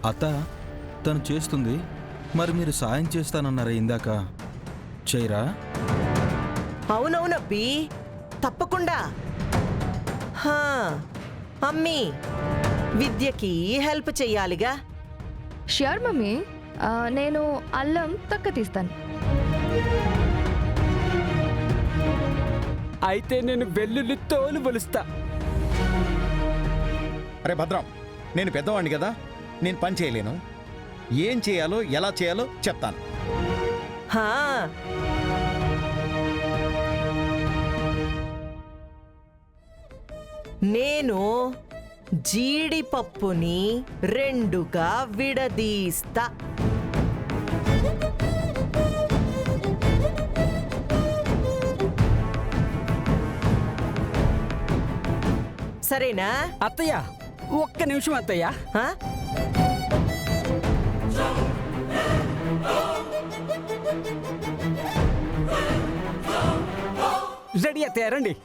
అత్త, తను చేస్తుంది. మరి మీరు సాయం చేస్తానన్నారా ఇందాక, చేయరా? అవునవునబ్బి, తప్పకుండా. అమ్మీ, విద్యకి హెల్ప్ చెయ్యాలిగా. ష్యూర్ మమ్మీ, నేను అల్లం తక్క తీస్తాను. అయితే నేను వెల్లుల్లి తోలు బలుస్తా. అరే భద్రం, నేను పెద్దవాడిని కదా, నేను పని చేయలేను. ఏం చేయాలో ఎలా చేయాలో చెప్తాను. నేను జీడిపప్పుని 2గా విడదీస్తా. సరేనా? అత్తయ్య, ఒక్క నిమిషం అత్తయ్య. రెడీ అత్తయ్య, రండి.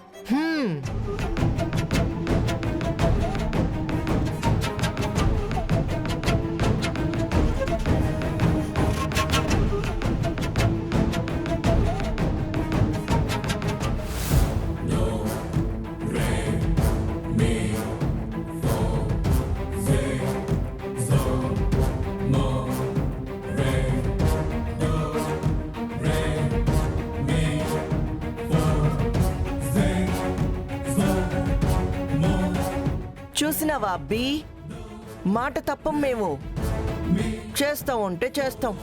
చూసినావా అబ్బి, మాట తప్పం మేము. చేస్తాం అంటే చేస్తాం.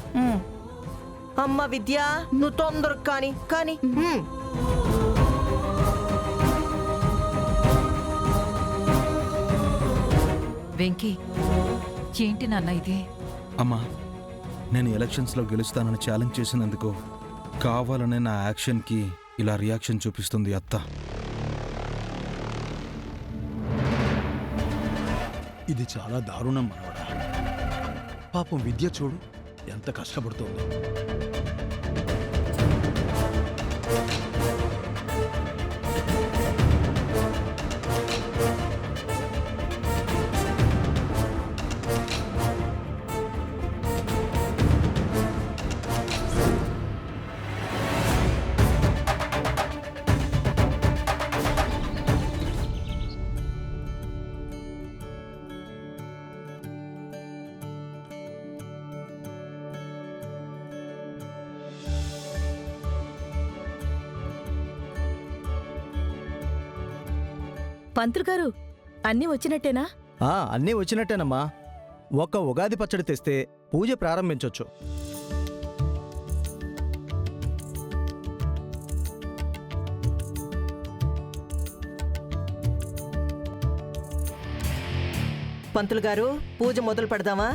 అమ్మ విద్య, నువ్వు తొందరగా కానీ. వెంకీ, ఏంటి నాన్న ఇది? అమ్మా, నేను ఎలక్షన్స్లో గెలుస్తానని ఛాలెంజ్ చేసినందుకు కావాలనే నా యాక్షన్కి ఇలా రియాక్షన్ చూపిస్తుంది అత్త. ఇది చాలా దారుణం మనవడా. పాపం విద్య చూడు ఎంత కష్టపడుతోందో. పంతులు గారు, అన్నీ వచ్చినట్టేనా? అన్నీ వచ్చినట్టేనమ్మా. ఒక్క ఉగాది పచ్చడి తెస్తే పూజ ప్రారంభించొచ్చు. పంతులు గారు, పూజ మొదలు పెడదామా?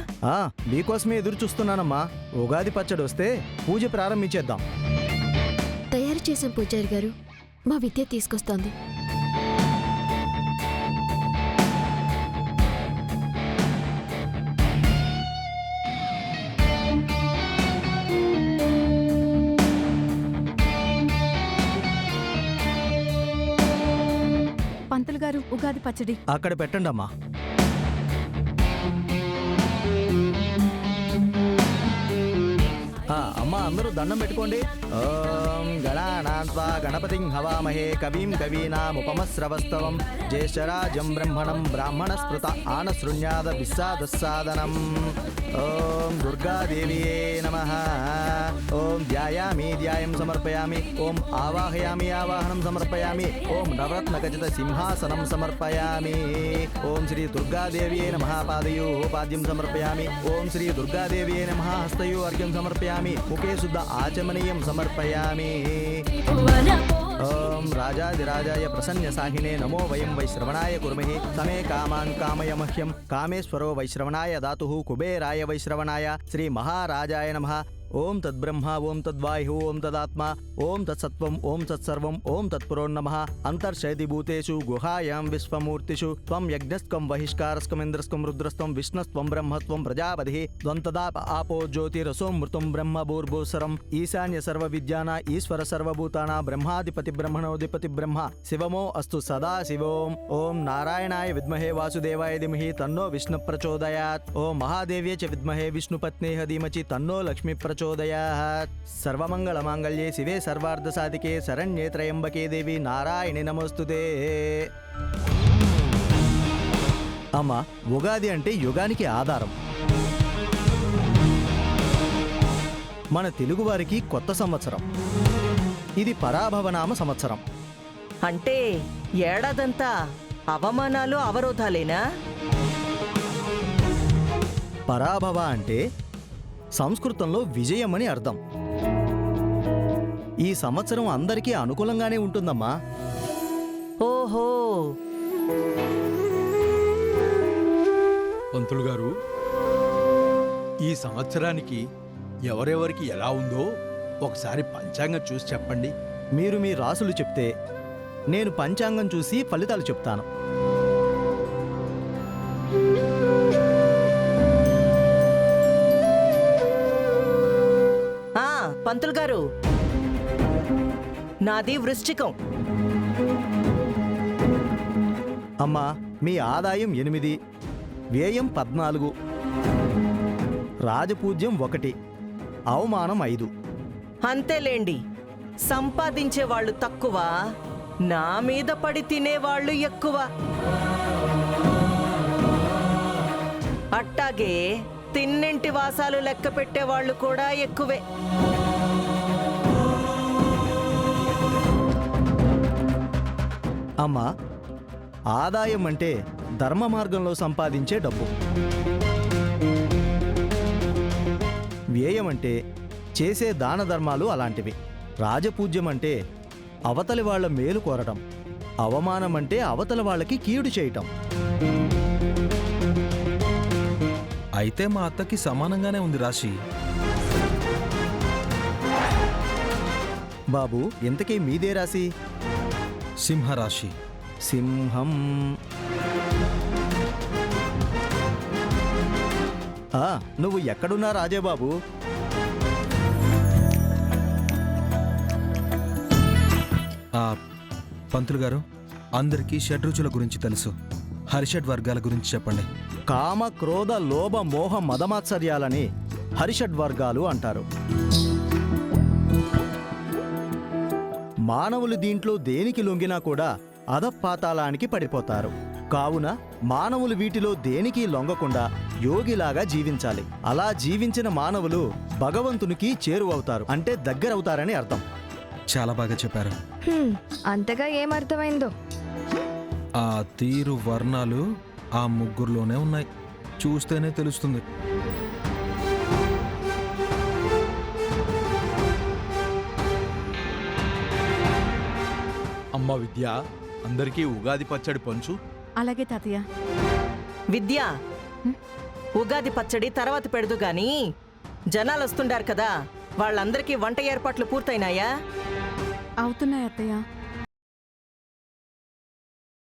మీకోసమే ఎదురు చూస్తున్నానమ్మా. ఉగాది పచ్చడి వస్తే పూజ ప్రారంభించేద్దాం. తయారు చేసాం పూజారి గారు, మా విద్య తీసుకొస్తోంది. పంతులు గారు, ఉగాది పచ్చడి అక్కడ పెట్టండి అమ్మా. అమ్మా, అందరూ దండం పెట్టుకోండి. ఓం గణానాన్వా గణపతిం హవామహే కవిం కవీనాముపమస్రవస్తవం జ్యేష్ఠరాజం బ్రహ్మణం బ్రాహ్మణస్పృత ఆనశృణ్యాద విస్సాదస్సాదనం. ఓం దుర్గాదేవియే నమః. ఓం ధ్యాయామి ధ్యాయం సమర్పయామి. ఓం ఆవాహయామి ఆవాహనం సమర్పయామి. ఓం నవరత్నఖచిత సింహాసనం సమర్పయామి. ఓం శ్రీ దుర్గాదేవియే నమః. పాదయో పాద్యం సమర్పయామి. ఓం శ్రీ దుర్గాదేవియే నమః. హస్తయో అర్ఘ్యం సమర్పయామి. ముఖే శుద్ధ ఆచమనీయం సమర్పయామి. ఓం రాజాదిరాజాయ ప్రసన్న సాహినే నమో వయం వైశ్రవణాయ కుర్మహి. సమే కామాన్ కామయ మహ్యం. కామేశ్వరో వైశ్రవణాయ దాతుః కుబేరాయ వైశ్రవణాయ శ్రీ మహారాజాయ నమః. ఓం తద్బ్రహ్మ ఓం తద్వాయు ఓం తదాత్మ ఓం తత్సత్వం ఓం తత్సర్వం ఓం తత్పురోన్నమః అంతర్షయతి భూతేషు గుహాయాం విశ్వమూర్తిషు త్వం యజ్ఞస్కం వహిష్కారస్కమింద్రస్కం రుద్రస్త్వం విష్ణుస్త్వం బ్రహ్మత్వం ప్రజాపతిః త్వంతదాప ఆపో జ్యోతిరసోమృతం బ్రహ్మ భూర్భువస్సరం ఈశాన్య సర్వ విద్యానా ఈశ్వర సర్వభూతానా బ్రహ్మాధిపతి బ్రహ్మణోధిపతి బ్రహ్మ శివమో అస్తు సదా శివోం. ఓం నారాయణాయ విద్మహే వాసుదేవాయ ధీమహి తన్నో విష్ణు ప్రచోదయాత్. ఓం మహాదేవ్యే చ విద్మహే విష్ణుపత్నేహ ధీమచి తన్నో లక్ష్మి ప్రచోదయాత్. సర్వమంగళ మాంగళ్యే శివే సర్వార్థ సాధికే శరణ్యే త్రయంబకే దేవి నారాయణి నమోస్తుతే. అమ్మ, ఉగాది అంటే యుగానికి ఆధారం. మన తెలుగువారికి కొత్త సంవత్సరం. ఇది పరాభవనామ సంవత్సరం. అంటే ఏడాదంతా అవమానాలు అవరోధాలేనా? పరాభవ అంటే సంస్కృతంలో విజయం అని అర్థం. ఈ సంవత్సరం అందరికీ అనుకూలంగానే ఉంటుందమ్మా. ఓహో, పంతులు గారు, ఈ సంవత్సరానికి ఎవరెవరికి ఎలా ఉందో ఒకసారి పంచాంగం చూసి చెప్పండి. మీరు మీ రాసులు చెప్తే నేను పంచాంగం చూసి ఫలితాలు చెప్తాను. పంతులు గారు, నాది వృశ్చికం. అమ్మా, మీ ఆదాయం 8, వ్యయం 14, రాజపూజ్యం 1, అవమానం 5. అంతేలేండి, సంపాదించే వాళ్ళు తక్కువ, నా మీద పడి తినేవాళ్ళు ఎక్కువ. అట్టాగే తిన్నింటి వాసాలు లెక్క పెట్టేవాళ్ళు కూడా ఎక్కువే. అమ్మా, ఆదాయం అంటే ధర్మ మార్గంలో సంపాదించే డబ్బు. వ్యయం అంటే చేసే దాన ధర్మాలు అలాంటివి. రాజపూజ్యం అంటే అవతలి వాళ్ళ మేలు కోరటం. అవమానం అంటే అవతల వాళ్ళకి కీడు చేయటం. అయితే మా అత్తకి సమానంగానే ఉంది రాశి. బాబు, ఇంతకీ మీదే రాశి? సింహరాశి. సింహం. నువ్వు ఎక్కడున్నా రాజేబాబు? పంతులు గారు, అందరికీ షడ్రుచుల గురించి తెలుసు. హరిషడ్ వర్గాల గురించి చెప్పండి. కామ, క్రోధ, లోభ, మోహ, మదమాత్సర్యాలని హరిషడ్ వర్గాలు అంటారు. మానవులు దీంట్లో దేనికి లొంగినా కూడా అధపాతాళానికి పడిపోతారు. కావున మానవులు వీటిలో దేనికి లొంగకుండా యోగిలాగా జీవించాలి. అలా జీవించిన మానవులు భగవంతునికి చేరువవుతారు, అంటే దగ్గరవుతారని అర్థం. చాలా బాగా చెప్పారు. అంతగా ఏమర్థమైందో. ఆ తీరు వర్ణాలు ఆ ముగ్గురులోనే ఉన్నాయి, చూస్తేనే తెలుస్తుంది. అమ్మ విద్య, అందరికీ ఉగాది పచ్చడి పంచు. అలాగే తాతయ్య. విద్య, ఉగాది పచ్చడి తర్వాత పెడదు గాని, జనాలు వస్తుండారు కదా, వాళ్ళందరికీ వంట ఏర్పాట్లు పూర్తయినాయా? అవుతున్నాయి అత్తయ్య.